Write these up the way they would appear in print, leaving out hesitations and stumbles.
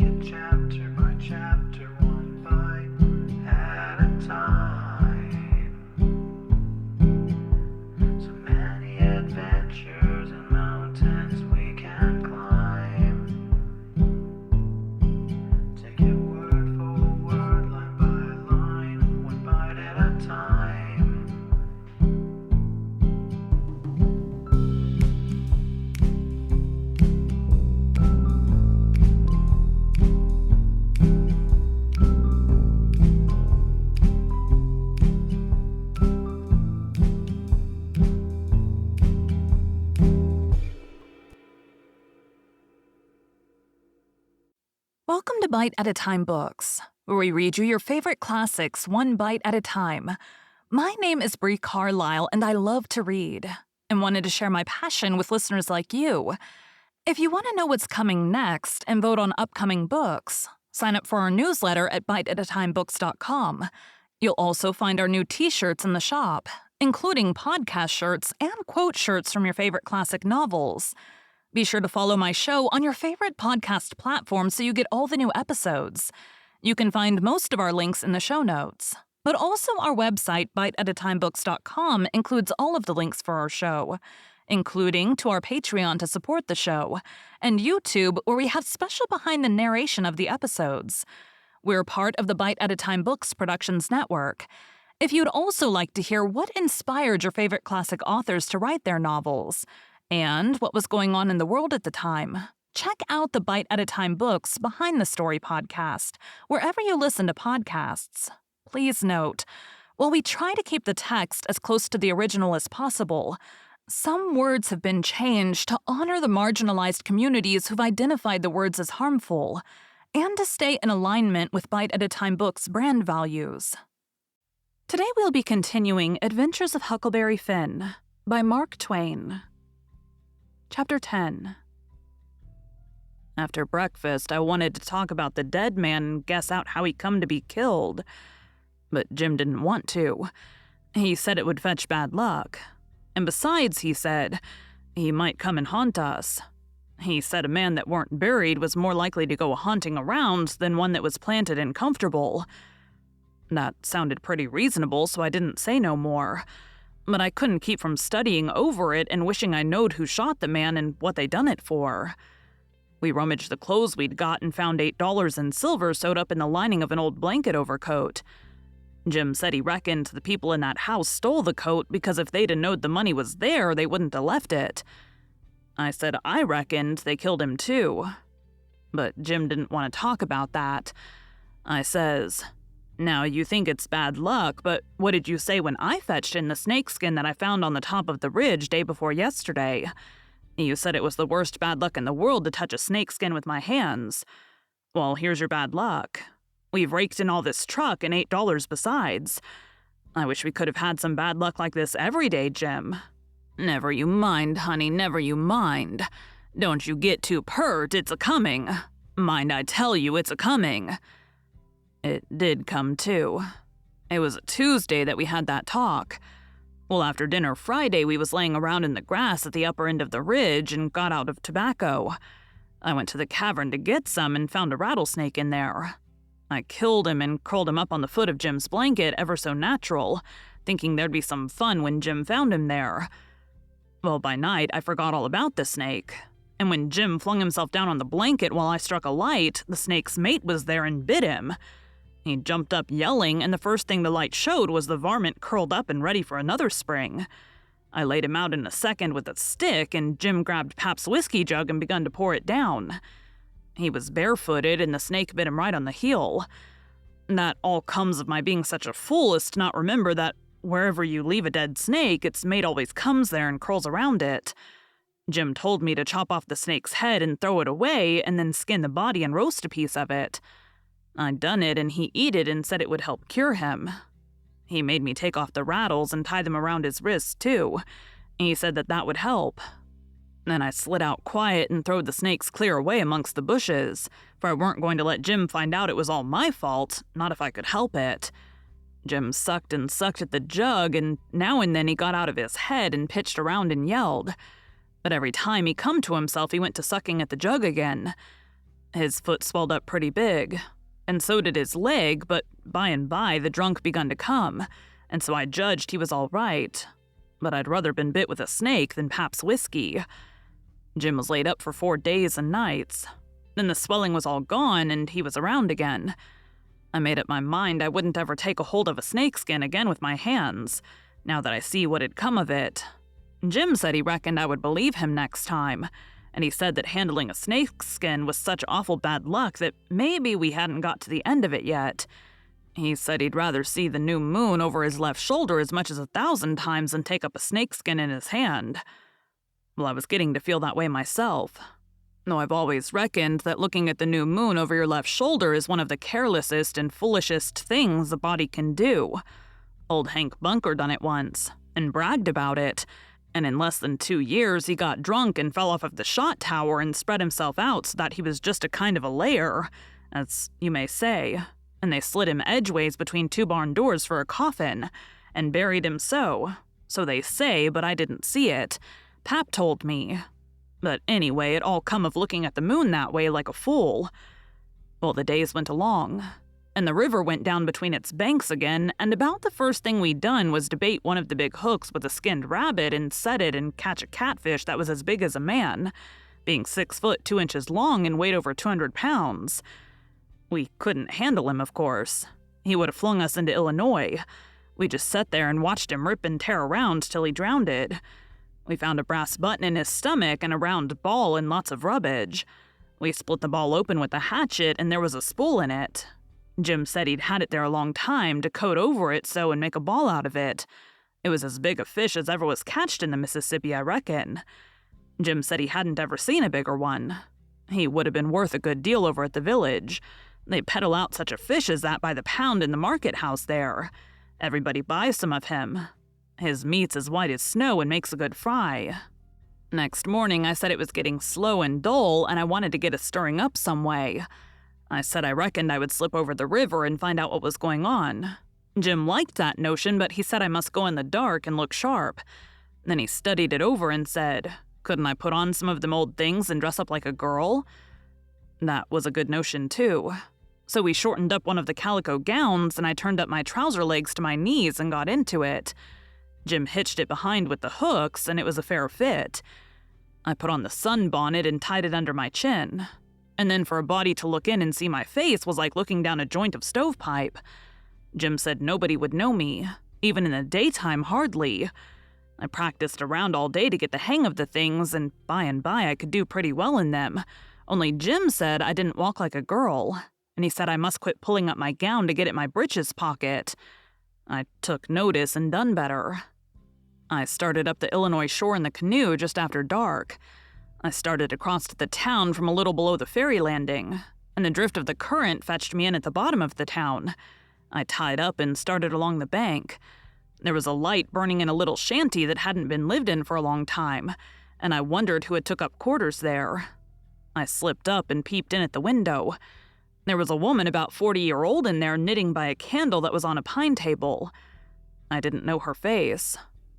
it chapter by chapter, one bite at a time. So many adventures and mountains we can climb. Take it word for word, line by line, one bite at a time. Welcome to Bite at a Time Books, where we read you your favorite classics one bite at a time. My name is Bree Carlile, and I love to read, and wanted to share my passion with listeners like you. If you want to know what's coming next and vote on upcoming books, sign up for our newsletter at biteatatimebooks.com. You'll also find our new t-shirts in the shop, including podcast shirts and quote shirts from your favorite classic novels. Be sure to follow my show on your favorite podcast platform so you get all the new episodes. You can find most of our links in the show notes. But also our website, biteatatimebooks.com, includes all of the links for our show, including to our Patreon to support the show, and YouTube, where we have special behind the narration of the episodes. We're part of the Bite at a Time Books Productions Network. If you'd also like to hear what inspired your favorite classic authors to write their novels, and what was going on in the world at the time, check out the Bite at a Time Books Behind the Story podcast, wherever you listen to podcasts. Please note, while we try to keep the text as close to the original as possible, some words have been changed to honor the marginalized communities who've identified the words as harmful, and to stay in alignment with Bite at a Time Books' brand values. Today we'll be continuing Adventures of Huckleberry Finn by Mark Twain. Chapter 10. After breakfast, I wanted to talk about the dead man and guess out how he come to be killed. But Jim didn't want to. He said it would fetch bad luck. And besides, he said, he might come and haunt us. He said a man that weren't buried was more likely to go haunting around than one that was planted and comfortable. That sounded pretty reasonable, so I didn't say no more. But I couldn't keep from studying over it and wishing I knowed who shot the man and what they done it for. We rummaged the clothes we'd got and found $8 in silver sewed up in the lining of an old blanket overcoat. Jim said he reckoned the people in that house stole the coat because if they'd 'a' knowed the money was there, they wouldn't have left it. I said I reckoned they killed him too. But Jim didn't want to talk about that. I says, "Now, you think it's bad luck, but what did you say when I fetched in the snakeskin that I found on the top of the ridge day before yesterday? You said it was the worst bad luck in the world to touch a snakeskin with my hands. Well, here's your bad luck. We've raked in all this truck and $8 besides. I wish we could have had some bad luck like this every day, Jim." "Never you mind, honey, never you mind. Don't you get too pert, it's a-coming. Mind I tell you, it's a-coming." It did come, too. It was a Tuesday that we had that talk. Well, after dinner Friday, we was laying around in the grass at the upper end of the ridge and got out of tobacco. I went to the cavern to get some and found a rattlesnake in there. I killed him and curled him up on the foot of Jim's blanket ever so natural, thinking there'd be some fun when Jim found him there. Well, by night, I forgot all about the snake. And when Jim flung himself down on the blanket while I struck a light, the snake's mate was there and bit him. He jumped up yelling, and the first thing the light showed was the varmint curled up and ready for another spring. I laid him out in a second with a stick, and Jim grabbed Pap's whiskey jug and begun to pour it down. He was barefooted, and the snake bit him right on the heel. That all comes of my being such a fool as to not remember that wherever you leave a dead snake, its mate always comes there and curls around it. Jim told me to chop off the snake's head and throw it away, and then skin the body and roast a piece of it. I done it, and he eat it and said it would help cure him. He made me take off the rattles and tie them around his wrists, too. He said that would help. Then I slid out quiet and throwed the snakes clear away amongst the bushes, for I weren't going to let Jim find out it was all my fault, not if I could help it. Jim sucked and sucked at the jug, and now and then he got out of his head and pitched around and yelled. But every time he come to himself, he went to sucking at the jug again. His foot swelled up pretty big, and so did his leg, but by and by the drunk begun to come, and so I judged he was all right. But I'd rather been bit with a snake than Pabst whiskey. Jim was laid up for 4 days and nights. Then the swelling was all gone, and he was around again. I made up my mind I wouldn't ever take a hold of a snakeskin again with my hands, now that I see what had come of it. Jim said he reckoned I would believe him next time, and he said that handling a snakeskin was such awful bad luck that maybe we hadn't got to the end of it yet. He said he'd rather see the new moon over his left shoulder as much as 1,000 times than take up a snakeskin in his hand. Well, I was getting to feel that way myself. Though I've always reckoned that looking at the new moon over your left shoulder is one of the carelessest and foolishest things a body can do. Old Hank Bunker done it once, and bragged about it, and in less than 2 years he got drunk and fell off of the shot tower and spread himself out so that he was just a kind of a layer, as you may say, and they slid him edgeways between 2 barn doors for a coffin, and buried him so they say, but I didn't see it. Pap told me. But anyway, it all come of looking at the moon that way like a fool. Well, the days went along, and the river went down between its banks again, and about the first thing we'd done was to bait one of the big hooks with a skinned rabbit and set it and catch a catfish that was as big as a man, being 6 foot 2 inches long and weighed over 200 pounds. We couldn't handle him, of course. He would have flung us into Illinois. We just sat there and watched him rip and tear around till he drowned it. We found a brass button in his stomach and a round ball and lots of rubbish. We split the ball open with a hatchet and there was a spool in it. Jim said he'd had it there a long time to coat over it so and make a ball out of it. It was as big a fish as ever was catched in the Mississippi, I reckon. Jim said he hadn't ever seen a bigger one. He would have been worth a good deal over at the village. They peddle out such a fish as that by the pound in the market house there. Everybody buys some of him. His meat's as white as snow and makes a good fry. Next morning, I said it was getting slow and dull, and I wanted to get us stirring up some way. I said I reckoned I would slip over the river and find out what was going on. Jim liked that notion, but he said I must go in the dark and look sharp. Then he studied it over and said, couldn't I put on some of them old things and dress up like a girl? That was a good notion, too. So we shortened up one of the calico gowns, and I turned up my trouser legs to my knees and got into it. Jim hitched it behind with the hooks, and it was a fair fit. I put on the sunbonnet and tied it under my chin. And then for a body to look in and see my face was like looking down a joint of stovepipe. Jim said nobody would know me, even in the daytime hardly. I practiced around all day to get the hang of the things, and by I could do pretty well in them. Only Jim said I didn't walk like a girl, and he said I must quit pulling up my gown to get at my breeches pocket. I took notice and done better. I started up the Illinois shore in the canoe just after dark. I started across to the town from a little below the ferry landing, and the drift of the current fetched me in at the bottom of the town. I tied up and started along the bank. There was a light burning in a little shanty that hadn't been lived in for a long time, and I wondered who had took up quarters there. I slipped up and peeped in at the window. There was a woman about 40-year-old in there knitting by a candle that was on a pine table. I didn't know her face.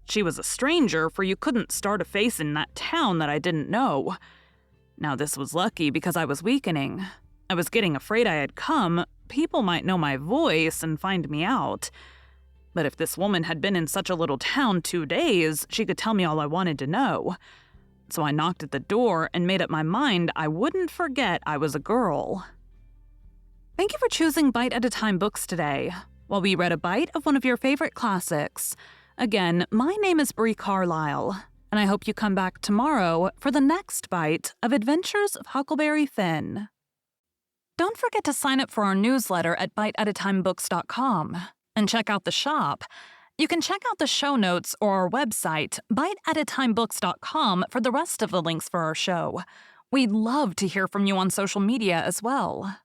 She was a stranger, for you couldn't start a face in that town that I didn't know. Now this was lucky because I was weakening. I was getting afraid I had come. People might know my voice and find me out. But if this woman had been in such a little town 2 days, she could tell me all I wanted to know. So I knocked at the door and made up my mind I wouldn't forget I was a girl. Thank you for choosing Bite at a Time Books today, while we read a bite of one of your favorite classics. Again, my name is Bree Carlile, and I hope you come back tomorrow for the next bite of Adventures of Huckleberry Finn. Don't forget to sign up for our newsletter at biteatatimebooks.com and check out the shop. You can check out the show notes or our website, biteatatimebooks.com, for the rest of the links for our show. We'd love to hear from you on social media as well.